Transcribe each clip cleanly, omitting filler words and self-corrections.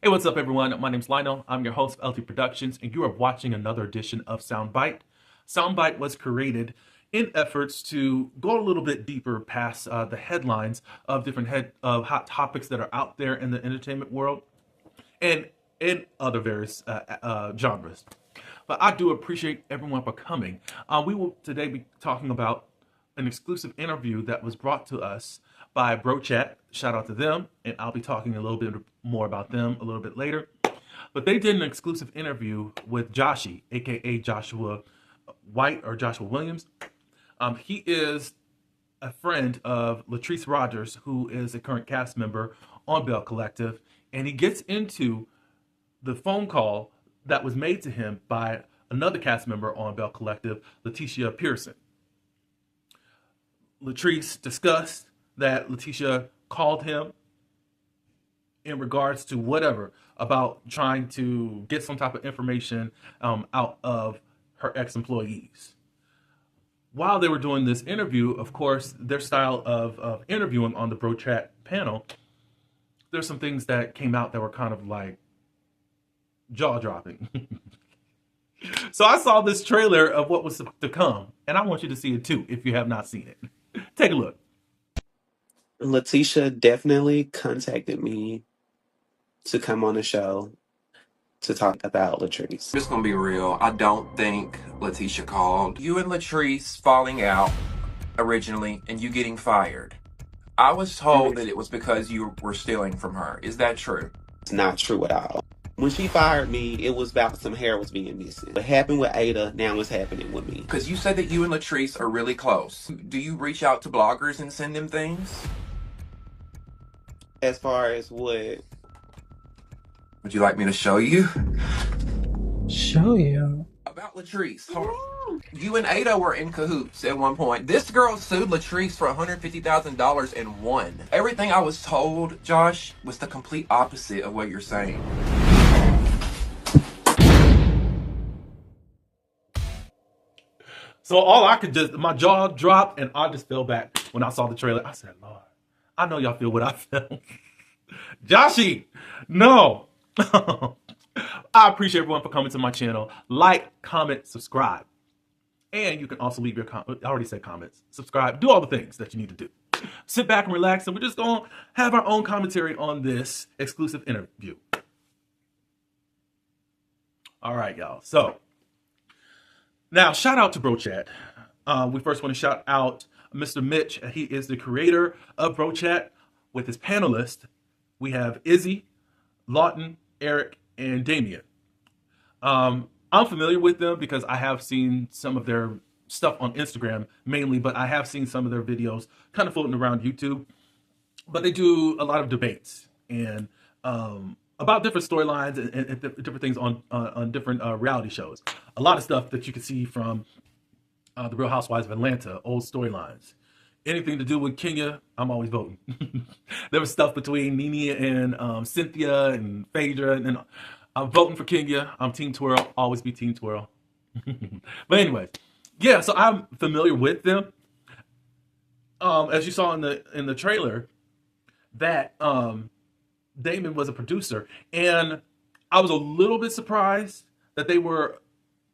Hey, what's up, everyone? My name's Lionel. I'm your host of LT Productions, and you are watching another edition of Soundbite. Soundbite was created in efforts to go a little bit deeper past the headlines of different hot topics that are out there in the entertainment world and in other various genres. But I do appreciate everyone for coming. We will today be talking about an exclusive interview that was brought to us by Brough. Shout out to them, and I'll be talking a little bit more about them a little bit later. But they did an exclusive interview with Joshy, aka Joshua White or Joshua Williams. He is a friend of Latrice Rogers, who is a current cast member on Belle Collective, and he gets into the phone call that was made to him by another cast member on Belle Collective, Letitia Pearson. Latrice discussed that Letitia called him in regards to whatever about trying to get some type of information out of her ex-employees. While they were doing this interview, of course, their style of interviewing on the Brough panel, there's some things that came out that were kind of like jaw-dropping. So I saw this trailer of what was to come, and I want you to see it too if you have not seen it. Take a look. Letitia definitely contacted me to come on the show to talk about Latrice. Just gonna be real. I don't think Letitia called. You and Latrice falling out originally and you getting fired. I was told that it was because you were stealing from her. Is that true? It's not true at all. When she fired me, it was about some hair was being missing. What happened with Ada, now it's happening with me. Because you said that you and Latrice are really close. Do you reach out to bloggers and send them things? As far as what? Would you like me to show you? Show you? About Latrice. Hold on. You and Ada were in cahoots at one point. This girl sued Latrice for $150,000 and won. Everything I was told, Josh, was the complete opposite of what you're saying. So all I could just, my jaw dropped and I just fell back when I saw the trailer. I said, Lord, I know y'all feel what I felt. Joshy, no. I appreciate everyone for coming to my channel. Like, comment, subscribe. And you can also leave your comments. I already said comments. Subscribe. Do all the things that you need to do. Sit back and relax, and we're just going to have our own commentary on this exclusive interview. All right, y'all. So, now, shout out to Brough. We first want to shout out Mr. Mitch. He is the creator of Brough. With his panelists, we have Izzy, Lawton, Eric, and Damien. I'm familiar with them because I have seen some of their stuff on Instagram mainly, but I have seen some of their videos kind of floating around YouTube. But they do a lot of debates and about different storylines and different things on different reality shows. A lot of stuff that you can see from the Real Housewives of Atlanta, old storylines. Anything to do with Kenya, I'm always voting. There was stuff between Nene and Cynthia and Phaedra, and I'm voting for Kenya. I'm Team Twirl, always be Team Twirl. But anyway, yeah, so I'm familiar with them. As you saw in the trailer, that Damon was a producer, and I was a little bit surprised that they were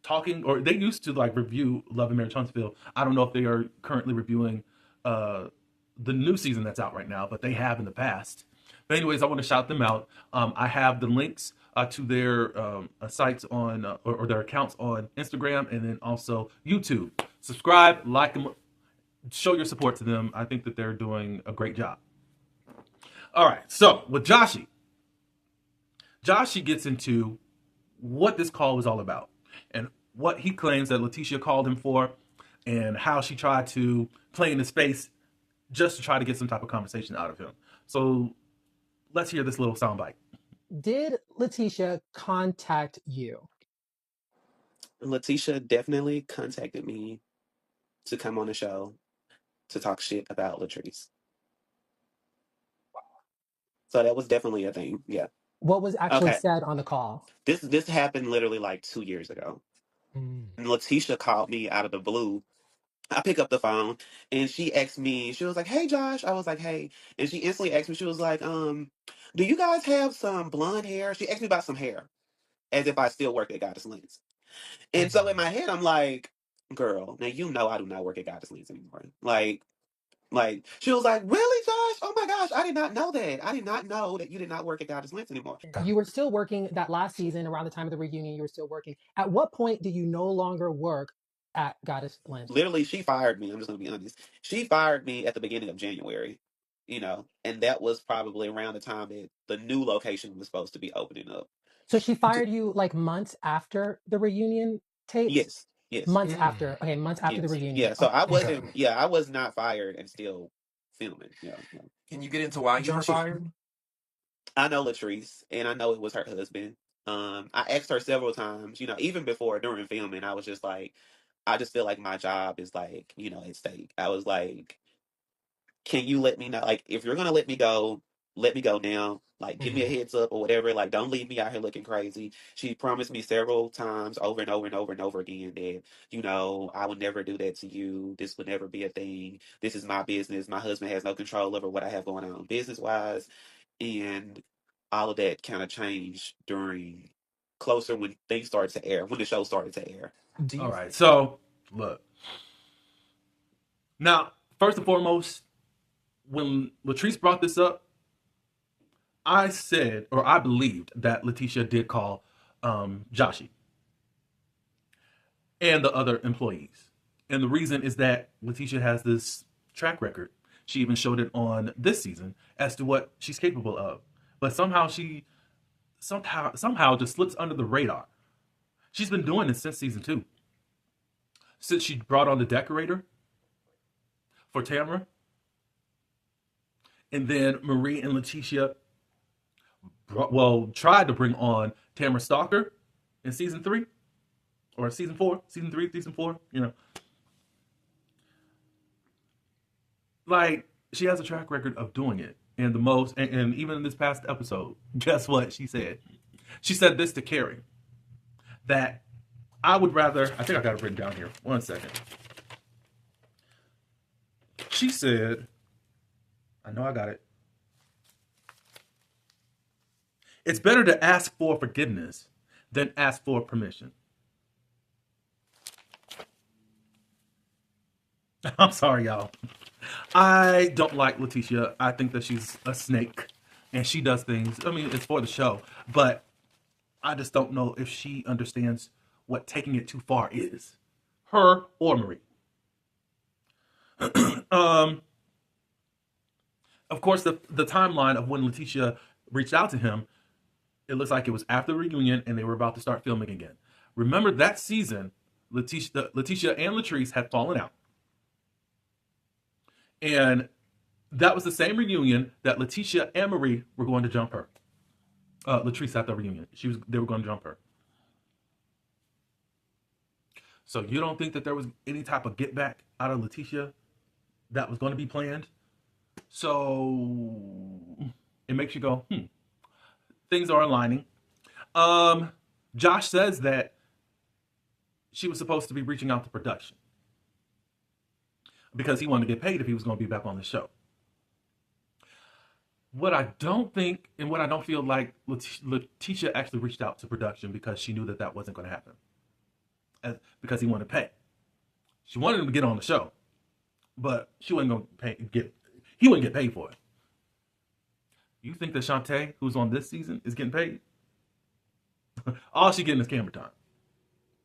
talking, or they used to like review Love and Marriage Huntsville. I don't know if they are currently reviewing the new season that's out right now, but they have in the past. But anyways, I want to shout them out. I have the links to their sites on or their accounts on Instagram and then also YouTube. Subscribe, like them, show your support to them. I think that they're doing a great job. All right, so with Joshy gets into what this call was all about and what he claims that Letitia called him for and how she tried to play in his face just to try to get some type of conversation out of him. So let's hear this little soundbite. Did Letitia contact you? Letitia definitely contacted me to come on the show to talk shit about Latrice. So that was definitely a thing. Yeah. What was actually Okay. said on the call? This happened literally like 2 years ago. Mm. And Letitia called me out of the blue I pick up the phone and she asked me, she was like, "Hey Josh." I was like, "Hey." And she instantly asked me, she was like, "Do you guys have some blonde hair?" She asked me about some hair, as if I still work at Goddess Links. And so in my head, I'm like, "Girl, now you know I do not work at Goddess Links anymore." Like she was like, "Really, Josh? Oh my gosh, I did not know that. I did not know that you did not work at Goddess Links anymore." You were still working that last season around the time of the reunion. You were still working. At what point do you no longer work at Goddess Lynch? Literally, she fired me. I'm just gonna be honest. She fired me at the beginning of January, and that was probably around the time that the new location was supposed to be opening up. So she fired you like months after the reunion tapes? Yes, yes, Months after. Okay, months after the yes, reunion. yeah. So I Okay. wasn't. Yeah, I was not fired and still filming. Can you get into why you were fired? I know Latrice, and I know it was her husband. I asked her several times. Even before during filming, I was just like, I just feel like my job is like, at stake. I was like, can you let me know? Like, if you're gonna let me go now. Like, give me a heads up or whatever. Like, don't leave me out here looking crazy. She promised me several times over and over and over and over again that, I would never do that to you. This would never be a thing. This is my business. My husband has no control over what I have going on business wise. And all of that kind of changed during closer when things started to air, when the show started to air. All right. So, look. Now, first and foremost, when Latrice brought this up, I said, or I believed that Letitia did call Joshi and the other employees. And the reason is that Letitia has this track record. She even showed it on this season as to what she's capable of. But somehow she somehow just slips under the radar. She's been doing this since season 2. Since she brought on the decorator for Tamara. And then Marie and Letitia tried to bring on Tamara Stalker in season 3 or season 4, season 3, season 4, Like, she has a track record of doing it. And and even in this past episode, guess what she said? She said this to Carrie, that I think I got it written down here. 1 second. She said, I know I got it. It's better to ask for forgiveness than ask for permission. I'm sorry, y'all. I don't like Letitia. I think that she's a snake and she does things. I mean, it's for the show, but I just don't know if she understands what taking it too far is. Her or Marie. Of course, the timeline of when Letitia reached out to him, it looks like it was after the reunion and they were about to start filming again. Remember that season, Letitia and Latrice had fallen out. And that was the same reunion that Letitia and Marie were going to jump her. Latrice at the reunion. They were going to jump her. So you don't think that there was any type of get back out of Letitia that was going to be planned? So it makes you go, things are aligning. Josh says that she was supposed to be reaching out to production because he wanted to get paid if he was going to be back on the show. What I don't think and what I don't feel like Letitia actually reached out to production because she knew that that wasn't going to happen. Because he wanted to pay. She wanted him to get on the show, but she wasn't going to he wouldn't get paid for it. You think that Shantae, who's on this season, is getting paid? All she getting is camera time.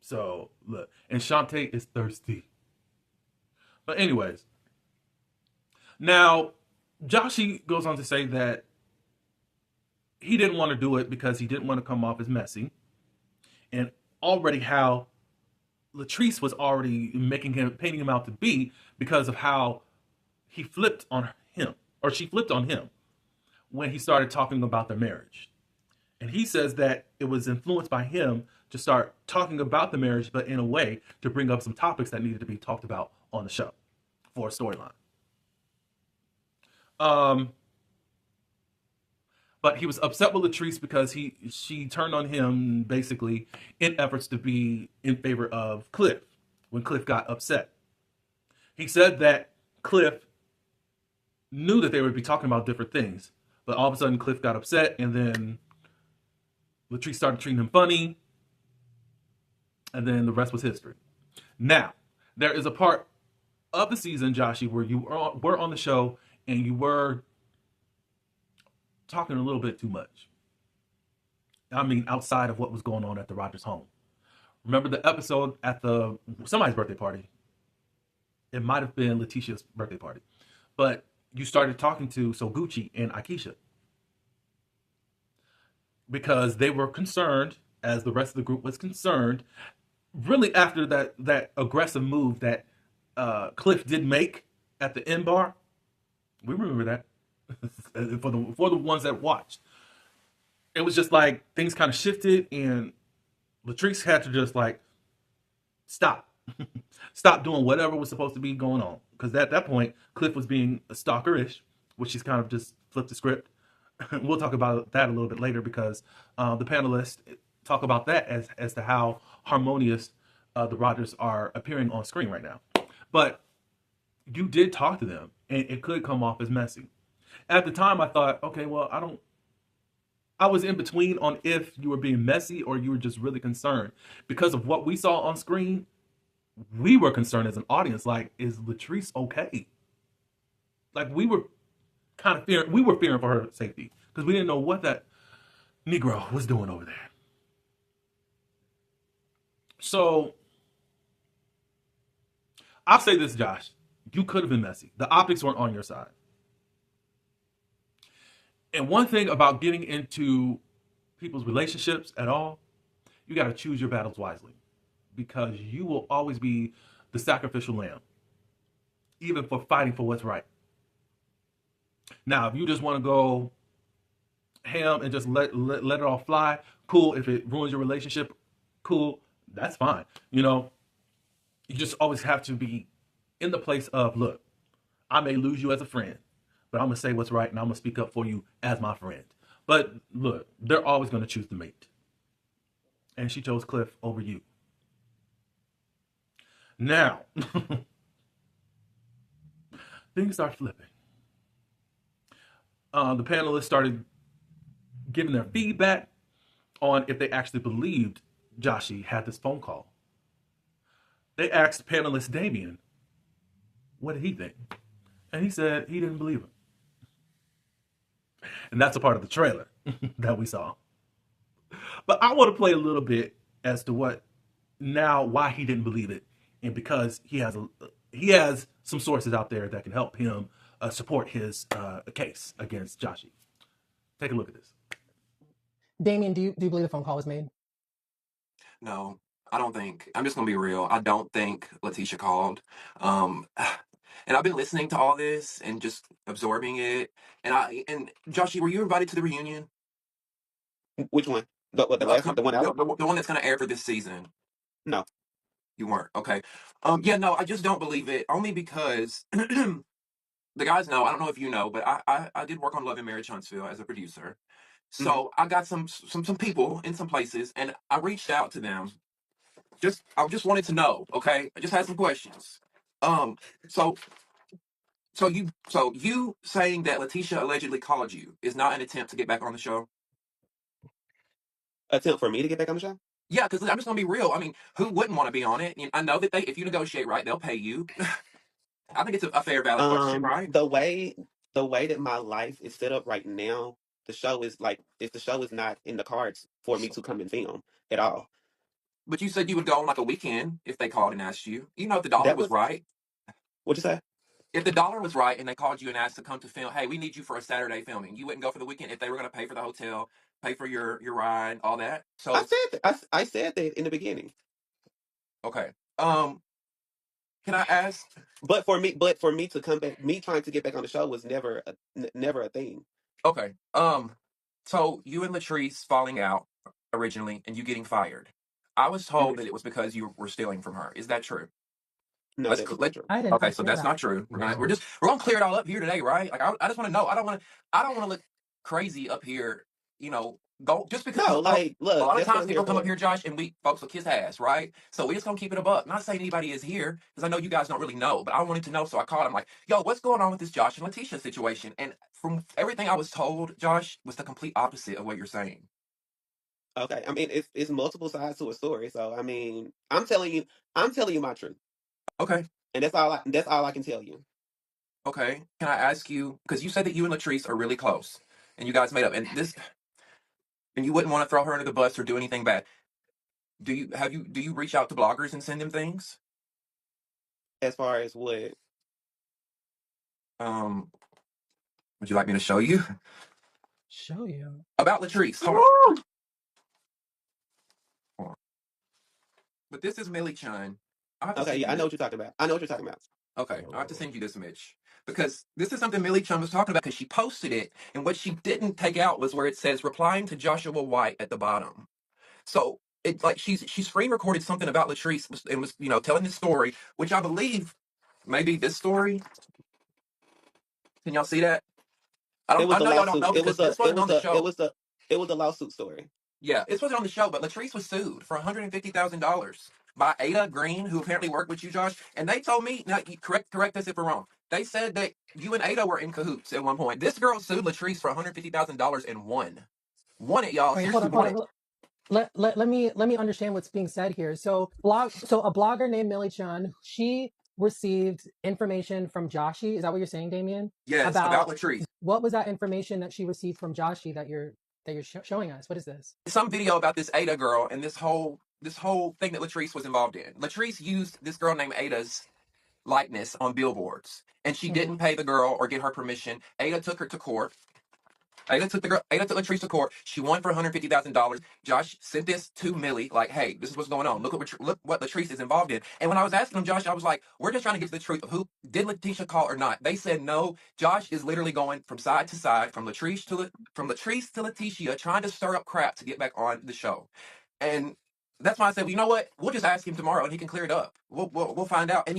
So, look. And Shantae is thirsty. But anyways. Now, Joshi goes on to say that he didn't want to do it because he didn't want to come off as messy. And already how Latrice was already painting him out to be because of how he flipped on him. Or she flipped on him when he started talking about their marriage. And he says that it was influenced by him to start talking about the marriage, but in a way to bring up some topics that needed to be talked about on the show for a storyline. But he was upset with Latrice because she turned on him basically in efforts to be in favor of Cliff when Cliff got upset. He said that Cliff knew that they would be talking about different things, but all of a sudden Cliff got upset, and then Latrice started treating him funny, and then the rest was history. Now, there is a part of the season, Joshy, where you were on the show and you were talking a little bit too much. I mean, outside of what was going on at the Rogers home. Remember the episode at somebody's birthday party? It might have been Letitia's birthday party. But you started talking to Gucci and Akeisha. Because they were concerned, as the rest of the group was concerned, really after that aggressive move that Cliff did make at the end bar. We remember that. for the ones that watched. It was just like things kind of shifted, and Latrice had to just like stop. Stop doing whatever was supposed to be going on. Because at that point, Cliff was being stalkerish, which she's kind of just flipped the script. We'll talk about that a little bit later, because the panelists talk about that as to how harmonious the Rogers are appearing on screen right now. But you did talk to them, and it could come off as messy. At the time, I thought, okay, well, I was in between on if you were being messy or you were just really concerned. Because of what we saw on screen, we were concerned as an audience, like, is Latrice okay? Like, we were kind of fearing for her safety, because we didn't know what that Negro was doing over there. So, I'll say this, Josh. You could have been messy. The optics weren't on your side. And one thing about getting into people's relationships at all, you got to choose your battles wisely, because you will always be the sacrificial lamb, even for fighting for what's right. Now, if you just want to go ham and just let it all fly, cool. If it ruins your relationship, cool. That's fine. You just always have to be in the place of, look, I may lose you as a friend, but I'm going to say what's right, and I'm going to speak up for you as my friend. But look, they're always going to choose the mate. And she chose Cliff over you. Now, things start flipping. The panelists started giving their feedback on if they actually believed Joshy had this phone call. They asked panelist Damien, what did he think? And he said he didn't believe him. And that's a part of the trailer that we saw. But I want to play a little bit as to why he didn't believe it, and because he has some sources out there that can help him support his case against Joshy. Take a look at this. Damien, do you believe the phone call was made? No, I don't think. I'm just gonna be real. I don't think Letitia called. Um, and I've been listening to all this and just absorbing it. And Joshy, were you invited to the reunion? Which one? The last one? The one out? The one that's gonna air for this season? No. You weren't. Okay. Yeah, no, I just don't believe it. Only because the guys know. I don't know if you know, but I did work on Love and Marriage Huntsville as a producer. So I got some people in some places, and I reached out to them. I just wanted to know. Okay, I just had some questions. So you saying that Letitia allegedly called you is not an attempt to get back on the show? Attempt for me to get back on the show? Yeah, because I'm just gonna be real. I mean, who wouldn't want to be on it? I know that if you negotiate right, they'll pay you. I think it's a fair, valid question, right? The way that my life is set up right now, the show is like, if the show is not in the cards for me to come and film at all. But you said you would go on like a weekend if they called and asked you. If the dollar was right. What'd you say? If the dollar was right and they called you and asked to come to film, hey, we need you for a Saturday filming, you wouldn't go for the weekend if they were going to pay for the hotel, pay for your ride, all that. So I said that in the beginning. Okay. Can I ask? But for me to come back, me trying to get back on the show was never a thing. Okay. So you and Latrice falling out originally and you getting fired. I was told that it was because you were stealing from her. Is that true? No, that's not true. I didn't. Okay, so that's not true. We're gonna clear it all up here today, right? Like I just want to know. I don't want to look crazy up here, Go just because No, like, a look, lot of that's what times I'm here people come up for. here, Josh, and we folks will kiss ass, right? So we just gonna keep it a buck. Not saying anybody is here because I know you guys don't really know, but I wanted to know, so I called. I'm like, yo, what's going on with this Josh and Letitia situation? And from everything I was told, Josh was the complete opposite of what you're saying. Okay, I mean, it's multiple sides to a story. So I mean, I'm telling you my truth, Okay, and that's all I can tell you. okay. Can I ask you because you said that you and Latrice are really close, and you guys made up, and you wouldn't want to throw her under the bus or do anything bad. Do you reach out to bloggers and send them things? As far as what, Um, would you like me to show you Show you. about Latrice? Hold on. But this is Millie Chun. I have to okay, send yeah, you I know this. what you're talking about. I know what you're talking about. Okay, I have to send you this, Mitch, because this is something Millie Chun was talking about because she posted it, and what she didn't take out was where it says replying to Joshua White at the bottom. So it like she screen recorded something about Latrice and was telling this story, which I believe maybe this story. Can y'all see that? It was I the know y'all don't lawsuit. know because this wasn't on the show. It was the lawsuit story. Yeah, this wasn't on the show, but Latrice was sued for $150,000 by Ada Green, who apparently worked with you, Josh. And they told me, now correct us if we're wrong. They said that you and Ada were in cahoots at one point. This girl sued Latrice for $150,000 and won. Won it, y'all. Wait, hold Seriously, on, hold won it. on. Let me understand what's being said here. So a blogger named Millie Chun, she received information from Joshi. Is that what you're saying, Damien? Yes, about About Latrice. what was that information that she received from Joshi that you're showing us? What is this? Some video about this Ada girl and this whole thing that Latrice was involved in. Latrice used this girl named Ada's likeness on billboards, and she Hmm. didn't pay the girl or get her permission. Ada took her to court. Ada took Latrice to court. She won for $150,000. Josh sent this to Millie, like, "Hey, this is what's going on. Look what Latrice is involved in." And when I was asking him, Josh, I was like, "We're just trying to get to the truth of who did Letitia call or not." They said no. Josh is literally going from side to side, from Latrice to Letitia, trying to stir up crap to get back on the show. And that's why I said, well, you know what? We'll just ask him tomorrow, and he can clear it up. We'll find out. And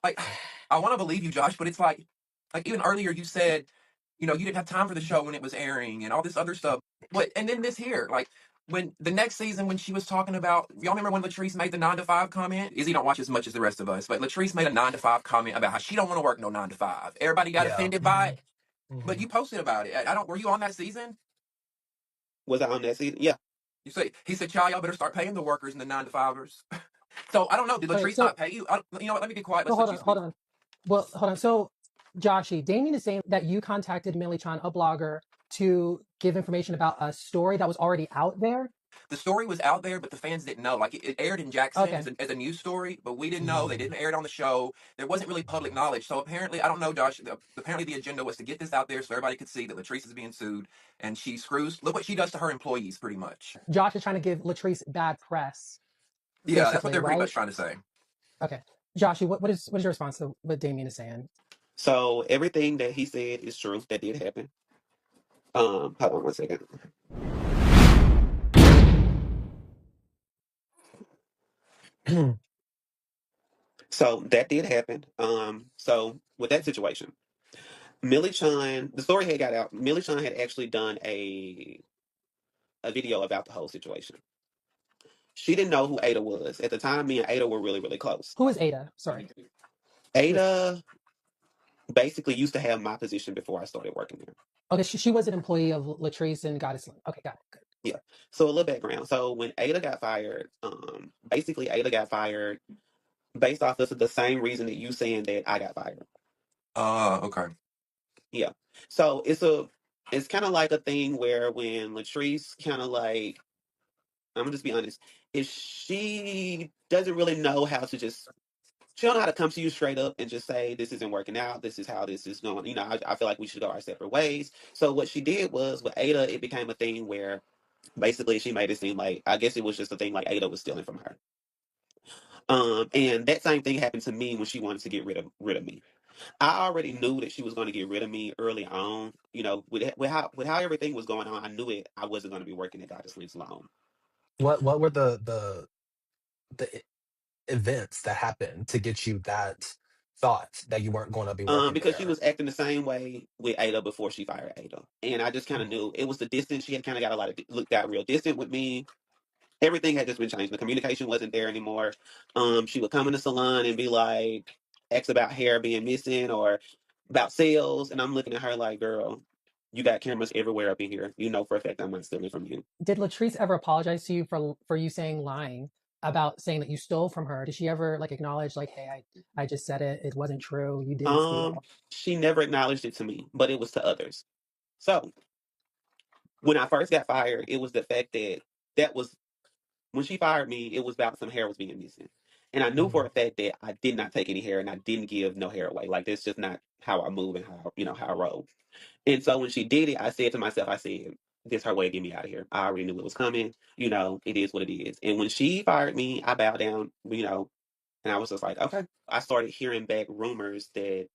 like, I want to believe you, Josh, but it's like even earlier you said you didn't have time for the show when it was airing and all this other stuff. But and then this here, like when the next season when she was talking about y'all remember when Latrice made the 9 to 5 comment? Izzy don't watch as much as the rest of us, but Latrice made a 9 to 5 comment about how she don't want to work no 9 to 5. Everybody got Yeah. offended by it, but Hmm. you posted about it. I don't. Were you on that season? Was I on that season? Yeah. He said, y'all better start paying the workers and the 9 to 5ers. So I don't know. Did Wait, Latrice not pay you? You know what? Let me be quiet. so Let's let you hold speak. on. Well, hold on. So, Joshi, Damien is saying that you contacted Millie Chan, a blogger, to give information about a story that was already out there. The story was out there, but the fans didn't know. Like it aired in Jackson Okay. as a news story, but we didn't know. They Hmm. didn't air it on the show. There wasn't really public knowledge. So apparently, I don't know, Josh. Apparently, the agenda was to get this out there so everybody could see that Latrice is being sued, and she screws. Look what she does to her employees, pretty much. Josh is trying to give Latrice bad press, Yeah, that's what basically, they're pretty right? much trying to say. Okay. Joshi, what is your response to what Damien is saying? So everything that he said is true. That did happen. Hold on one second. So that did happen. So with that situation, Millie Chun, the story had got out. Millie Chun had actually done a video about the whole situation. She didn't know who Ada was at the time. Me and Ada were really really close. Who is Ada? Sorry. Who is Ada basically used to have my position before I started working there. Okay, she was an employee of Latrice and Goddess. Okay, got it. Good. Yeah. So a little background. So when Ada got fired, basically Ada got fired based off of the same reason that you saying that I got fired. Okay. Yeah. So it's kind of like a thing where when Latrice kind of like, I'm gonna just be honest, if she doesn't really know how to just, she don't know how to come to you straight up and just say this isn't working out. This is how this is going. I feel like we should go our separate ways. So what she did was with Ada, it became a thing where basically she made it seem like, I guess it was just a thing like Ada was stealing from her. And that same thing happened to me when she wanted to get rid of me. I already knew that she was going to get rid of me early on. With how everything was going on, I knew it. I wasn't going to be working at Goddess Links long. What were the events that happened to get you that thought that you weren't going to be working Because she there? was acting the same way with Ada before she fired Ada, and I just kind of knew it was the distance. She had kind of got a lot of got real distant with me. Everything had just been changed. The communication wasn't there anymore. She would come in the salon and be like, ask about hair being missing or about sales, and I'm looking at her like, girl, you got cameras everywhere up in here. You know for a fact I'm not stealing from you. Did Latrice ever apologize to you for you saying lying about saying that you stole from her? Did she ever like acknowledge like, hey, I just said it. It wasn't true. You didn't steal. She never acknowledged it to me, but it was to others. So when I first got fired, it was the fact that that was when she fired me, it was about some hair was being missing. And I knew for a fact that I did not take any hair and I didn't give no hair away. Like that's just not how I move and how how I roll. And so when she did it, I said to myself, I said, this her way to get me out of here. I already knew it was coming. It is what it is. And when she fired me, I bowed down, and I was just like, okay. I started hearing back rumors that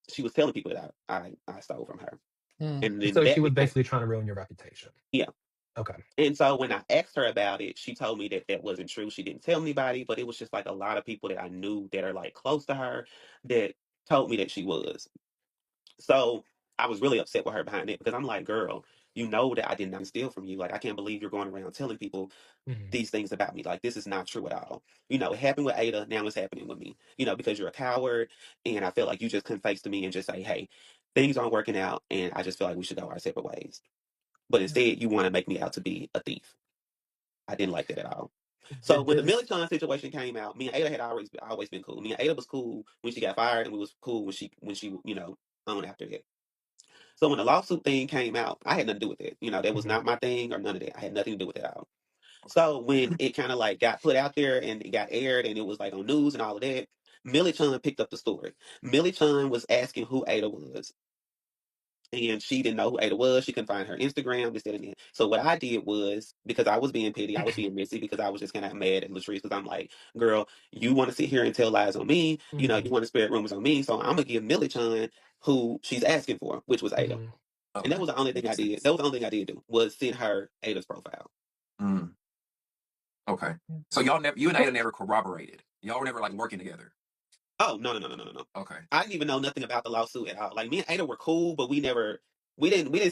she was telling people that I stole from her. And then So she that was became, basically trying to ruin your reputation. yeah. Okay. And so when I asked her about it, she told me that that wasn't true. She didn't tell anybody, but it was just like a lot of people that I knew that are like close to her that told me that she was. So I was really upset with her behind it because I'm like, girl, you know that I did not steal from you. Like, I can't believe you're going around telling people these things about me. Like, this is not true at all. It happened with Ada. Now it's happening with me, because you're a coward. And I feel like you just couldn't face to me and just say, hey, things aren't working out. And I just feel like we should go our separate ways. But instead, you want to make me out to be a thief. I didn't like that at all. So Did when the this? Millichun situation came out, me and Ada had always been cool. Me and Ada was cool when she got fired, and we was cool when she on after that. So when the lawsuit thing came out, I had nothing to do with it. That was not my thing or none of that. I had nothing to do with it at all. So when it kind of like got put out there and it got aired and it was like on news and all of that, Millie picked up the story. Millie was asking who Ada was. And she didn't know who Ada was. She couldn't find her Instagram, this, that, and that. So what I did was, because I was being petty, I was being messy, because I was just kind of mad at Latrice, because I'm like, girl, you want to sit here and tell lies on me. You want to spread rumors on me. So I'm going to give Millie who she's asking for, which was Ada. And that Okay. was the only thing I Makes did. sense. That was the only thing I did do, was send her Ada's profile. Mm, okay. So you and Ada never corroborated. Y'all were never like working together. Oh, no. Okay. I didn't even know nothing about the lawsuit at all. Like, me and Ada were cool, but we didn't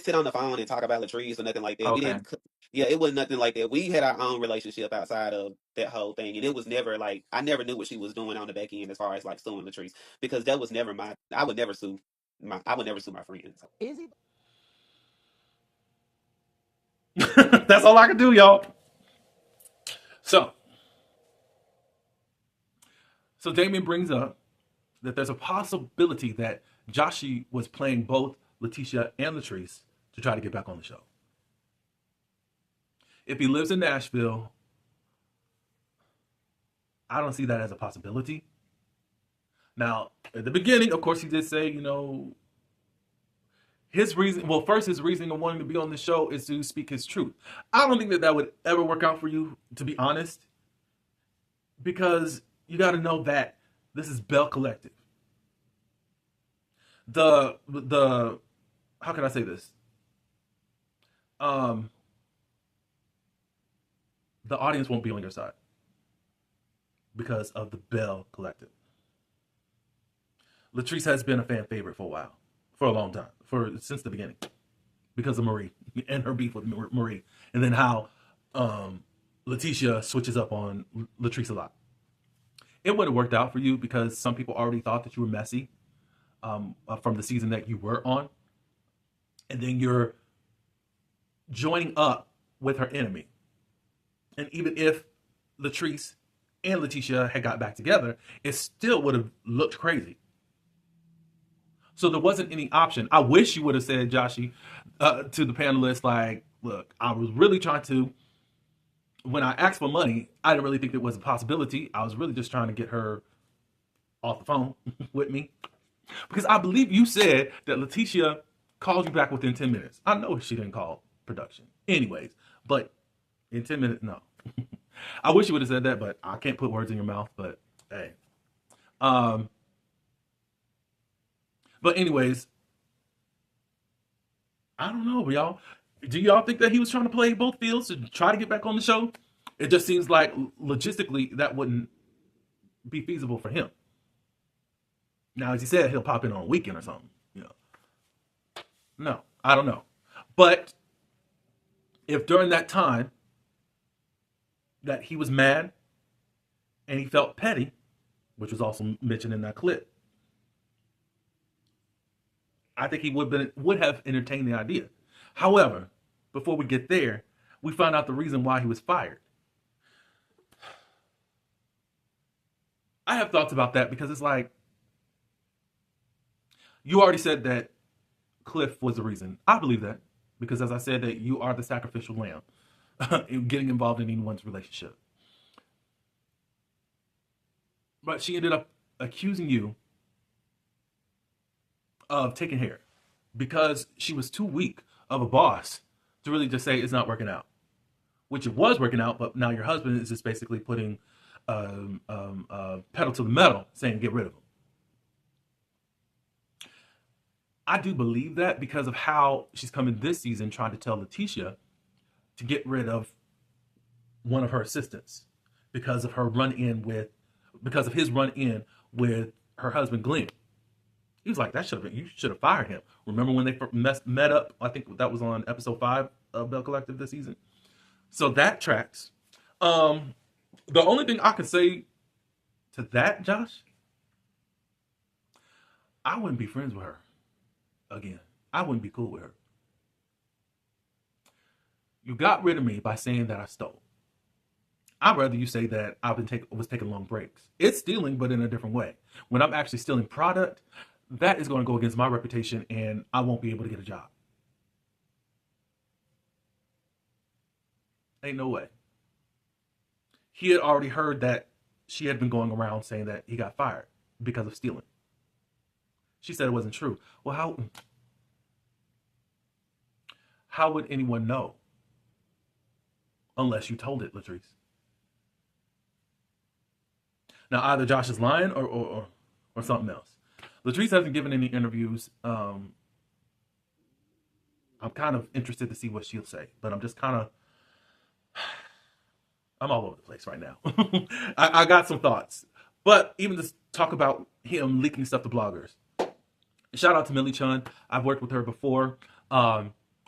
sit on the phone and talk about Latrice or nothing like that. We Okay. didn't, yeah, it wasn't nothing like that. We had our own relationship outside of that whole thing, and it was never like I never knew what she was doing on the back end as far as like suing Latrice, because that was never I would never sue my friends. Izzy. That's all I can do, y'all. So Damien brings up that there's a possibility that Joshi was playing both Letitia and Latrice to try to get back on the show. If he lives in Nashville, I don't see that as a possibility. Now, at the beginning, of course, he did say, his reason. Well, first, his reasoning of wanting to be on the show is to speak his truth. I don't think that would ever work out for you, to be honest, because you got to know that this is Belle Collective. The how can I say this? The audience won't be on your side because of the Belle Collective. Latrice has been a fan favorite for a long time, since the beginning, because of Marie and her beef with Marie, and then how Letitia switches up on Latrice a lot. It would have worked out for you because some people already thought that you were messy from the season that you were on, and then you're joining up with her enemy. And even if Latrice and Letitia had got back together, it still would have looked crazy. So there wasn't any option. I wish you would have said, Joshi, to the panelists, like, look, I was really trying to, when I asked for money, I didn't really think it was a possibility. I was really just trying to get her off the phone with me. Because I believe you said that Letitia called you back within 10 minutes. I know she didn't call production. Anyways, but in 10 minutes, no. I wish you would have said that, but I can't put words in your mouth, but hey. But anyways, I don't know, y'all. Do y'all think that he was trying to play both fields to try to get back on the show? It just seems like logistically that wouldn't be feasible for him. Now, as he said, he'll pop in on a weekend or something. No, I don't know. But if during that time that he was mad and he felt petty, which was also mentioned in that clip, I think he would have entertained the idea. However, before we get there, we find out the reason why he was fired. I have thoughts about that because it's like, you already said that Cliff was the reason. I believe that because, as I said, that you are the sacrificial lamb in getting involved in anyone's relationship. But she ended up accusing you of taking hair because she was too weak of a boss to really just say it's not working out, which it was working out, but now your husband is just basically putting pedal to the metal, saying get rid of him. I do believe that because of how she's coming this season trying to tell Letitia to get rid of one of her assistants because of his run in with her husband Glenn. He was like, you should have fired him. Remember when they met up? I think that was on episode 5 of Belle Collective this season. So that tracks. The only thing I can say to that, Josh, I wouldn't be friends with her again. I wouldn't be cool with her. You got rid of me by saying that I stole. I'd rather you say that I was taking long breaks. It's stealing, but in a different way. When I'm actually stealing product, that is going to go against my reputation and I won't be able to get a job. Ain't no way. He had already heard that she had been going around saying that he got fired because of stealing. She said it wasn't true. Well, how would anyone know unless you told it, Latrice? Now, either Josh is lying or something else. Latrice hasn't given any interviews. I'm kind of interested to see what she'll say, but I'm just kind of, I'm all over the place right now. I got some thoughts, but even to talk about him leaking stuff to bloggers. Shout out to Millie-chun. I've worked with her before.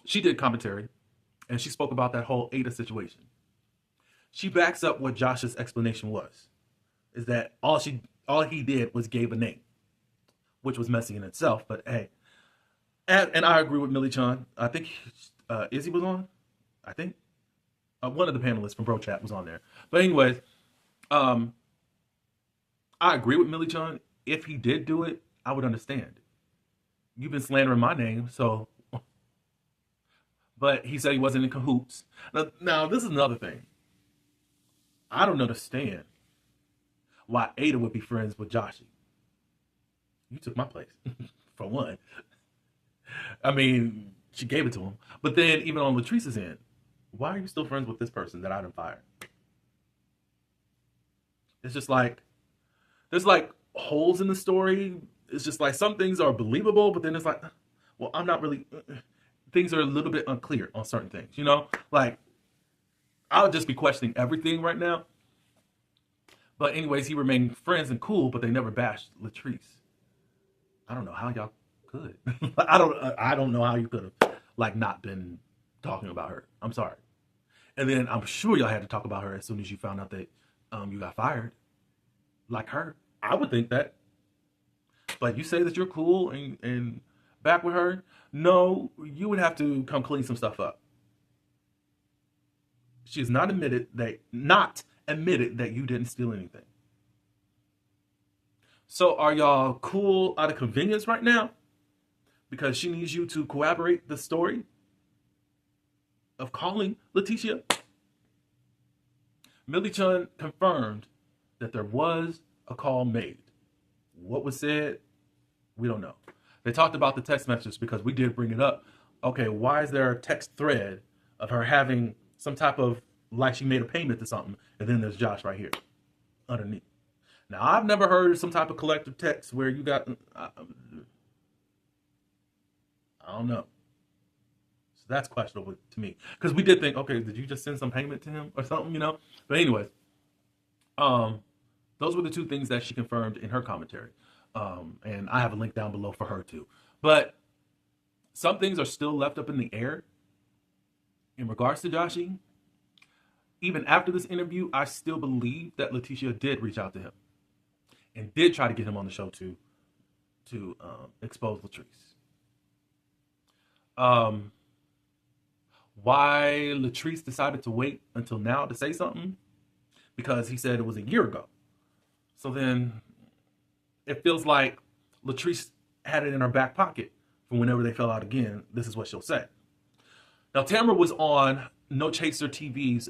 She did commentary, and she spoke about that whole Ada situation. She backs up what Josh's explanation was, is that all he did was gave a name, which was messy in itself. But hey, and I agree with Millie-chun. I think Izzy was on. I think one of the panelists from Bro Chat was on there. But anyways, I agree with Millie-chun. If he did do it, I would understand. You've been slandering my name, so. But he said he wasn't in cahoots. Now this is another thing. I don't understand why Ada would be friends with Joshy. You took my place, for one. I mean, she gave it to him. But then even on Latrice's end, why are you still friends with this person that I done fired? It's just like, there's like holes in the story. It's just like some things are believable, but then it's like, well, I'm not really, things are a little bit unclear on certain things, you know? Like, I'll just be questioning everything right now. But anyways, he remained friends and cool, but they never bashed Latrice. I don't know how y'all could. I don't know how you could have like not been talking about her. I'm sorry. And then I'm sure y'all had to talk about her as soon as you found out that you got fired. Like her. I would think that. But you say that you're cool and back with her. No, you would have to come clean some stuff up. She has not admitted that you didn't steal anything. So are y'all cool out of convenience right now? Because she needs you to corroborate the story of calling Letitia? Millie-chun confirmed that there was a call made. What was said, we don't know. They talked about the text messages because we did bring it up. Okay, why is there a text thread of her having some type of, like she made a payment to something, and then there's Josh right here underneath. Now, I've never heard some type of collective text where you got, I don't know. So that's questionable to me. Because we did think, okay, did you just send some payment to him or something, you know? But anyways, those were the two things that she confirmed in her commentary. And I have a link down below for her too. But some things are still left up in the air in regards to Joshy. Even after this interview, I still believe that Letitia did reach out to him and did try to get him on the show to expose Latrice. Why Latrice decided to wait until now to say something? Because he said it was a year ago. So then it feels like Latrice had it in her back pocket for whenever they fell out again. This is what she'll say. Now, Tamara was on No Chaser TV's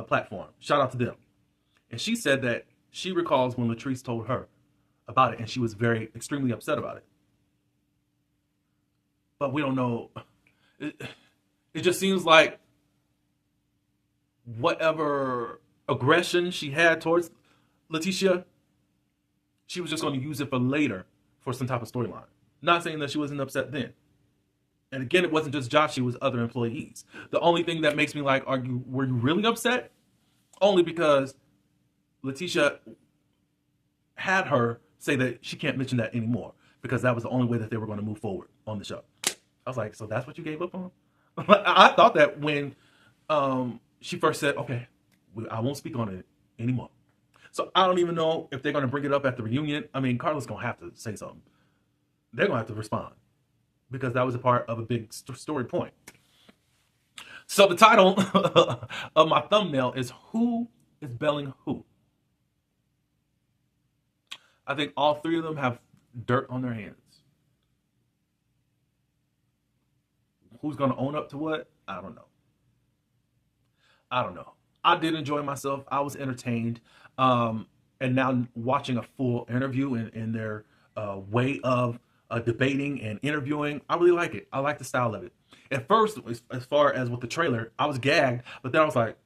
platform. Shout out to them. And she said that she recalls when Latrice told her about it, and she was extremely upset about it. But we don't know. It just seems like whatever aggression she had towards Letitia, she was just going to use it for later for some type of storyline. Not saying that she wasn't upset then. And again, it wasn't just Josh, it was other employees. The only thing that makes me like, were you really upset? Only because Letitia had her say that she can't mention that anymore because that was the only way that they were going to move forward on the show. I was like, so that's what you gave up on? I thought that when she first said, okay, I won't speak on it anymore. So I don't even know if they're going to bring it up at the reunion. I mean, Carla's going to have to say something. They're going to have to respond because that was a part of a big story point. So the title of my thumbnail is Who is Belle-ing Who? I think all three of them have dirt on their hands. Who's going to own up to what? I don't know. I did enjoy myself. I was entertained. And now watching a full interview in their way of debating and interviewing, I really like it. I like the style of it. At first, as far as with the trailer, I was gagged, but then I was like,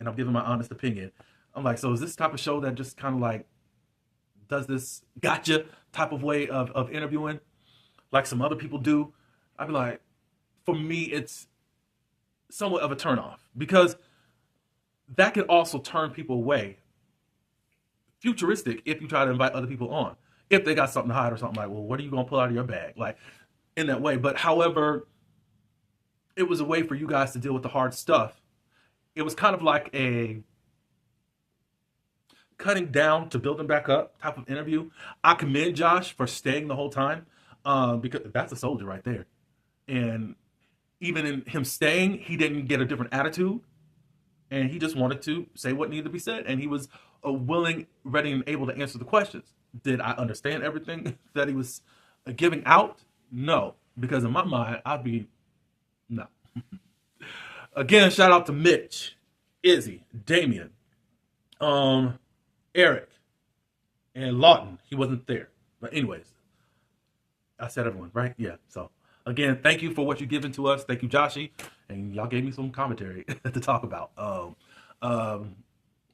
and I'm giving my honest opinion, I'm like, so is this the type of show that just kind of like does this gotcha type of way of interviewing like some other people do? I'd be like, for me, it's somewhat of a turnoff because that could also turn people away. Futuristic if you try to invite other people on. If they got something to hide or something like, well, what are you going to pull out of your bag? Like, in that way. But however, it was a way for you guys to deal with the hard stuff. It was kind of like a cutting down to building back up type of interview. I commend Josh for staying the whole time because that's a soldier right there. And even in him staying, he didn't get a different attitude. And he just wanted to say what needed to be said. And he was willing, ready, and able to answer the questions. Did I understand everything that he was giving out? No. Because in my mind, I'd be, no. Again, shout out to Mitch, Izzy, Damien, Eric, and Lawton. He wasn't there. But anyways, I said everyone, right? Yeah. So again, thank you for what you've given to us. Thank you, Joshy. And y'all gave me some commentary to talk about.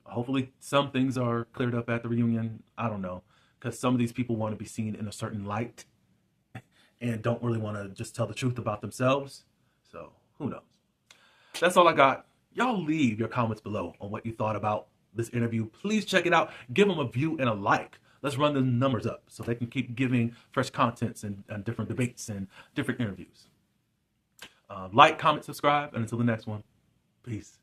Hopefully some things are cleared up at the reunion. I don't know. Because some of these people want to be seen in a certain light and don't really want to just tell the truth about themselves. So who knows? That's all I got. Y'all leave your comments below on what you thought about this interview. Please check it out. Give them a view and a like. Let's run the numbers up so they can keep giving fresh contents and different debates and different interviews. Like, comment, subscribe, and until the next one, peace.